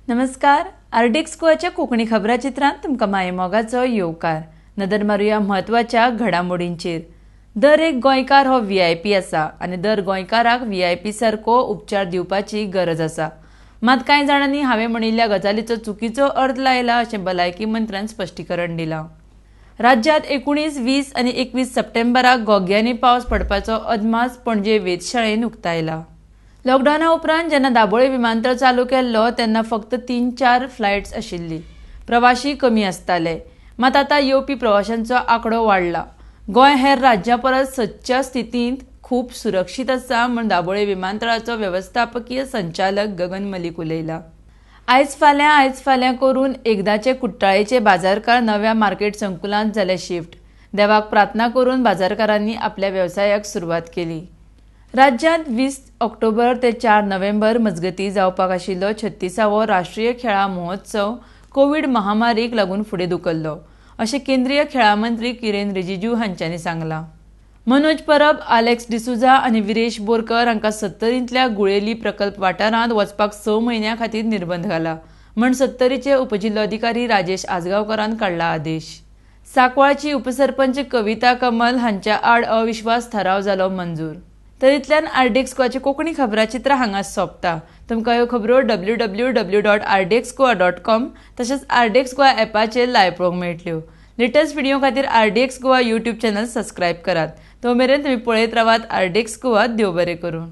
नमस्कार. आर्डिक्स गोवाच्या कोंकणी खबराचित्रांत तुमकां माये मोगाचो येवकार. नदर मारूया म्हत्वाच्या घडामोडींचेर. दर एक गोंयकार हो व्हीआयपी आसा आनी दर गोंयकाराक व्हीआयपी सारको उपचार दिवपाची गरज आसा. मात कांय जाणांनी हांवें म्हणिल्ल्या गजालीचो चुकीचो अर्थ लायला अशें भलायकी मंत्र्यान स्पश्टीकरण दिलां. राज्यांत 19, 20 आनी 21 सप्टेंबराक घोग्यांनी पावस पडपाचो अदमास पणजे वेधशाळेन उक्तायला. लॉकडावना उपरांत जेन्ना दाबोळे विमानतळ चालू केल्लो तेन्ना फक्त 3-4 फ्लायट्स आशिल्ली. प्रवाशी कमी आसताले. मात आतां येवपी प्रवाशांचो आंकडो वाडला. गोंय हेर राज्यां परस सदच्या स्थितींत खूब सुरक्षीत आसा म्हूण दाबोळे विमानतळाचो वेवस्थापकीय संचालक गगन मलीक उलयला. आयज फाल्यां करून एकदाचे कुट्टाळेचे बाजारकार नव्या मार्केट संकुलांत जाले शिफ्ट. देवाक प्रार्थना करून बाजारकारांनी आपल्या वेवसायाक सुरवात केली. राज्यांत 20 ऑक्टोबर ते 4 नोव्हेंबर मजगतीं जावपाक आशिल्लो 36वो राष्ट्रीय खेळां महोत्सव कोविड महामारीक लागून फुडें धुकल्लो अशें केंद्रीय खेळां मंत्री किरेन रिजिजू हांच्यांनी सांगलां. मनोज परब, आलेक्स डिसुझा आनी विरेश बोरकर हांकां सत्तरींतल्या गुळेली प्रकल्प वाठारांत वचपाक 6 म्हयन्यां खातीर निर्बंध घाला म्हूण सत्तरीचे उपजिल्लोधिकारी राजेश आजगांवकारान काडला आदेश. सांकवाळची उपसरपंच कविता कमल हांच्या आड अविश्वास थाराव जालो मंजूर. तरींतल्यान आर्डिक्स गोवाचे कोंकणी खबराचित्र हांगाच सोंपता. तुमकां ह्यो खबरो www.ardxgoa.com तशेंच आर्डिक्स गोवा ॲपाचेर लायव्ह पळोवंक मेळटल्यो. लेटस्ट व्हिडिओ खातीर आर्डिक्स गोवा यूट्यूब चॅनल सबस्क्रायब करात. तो मेरेन तुमी पळयत रावात आर्डिक्स गोवा. देव बरें करूं.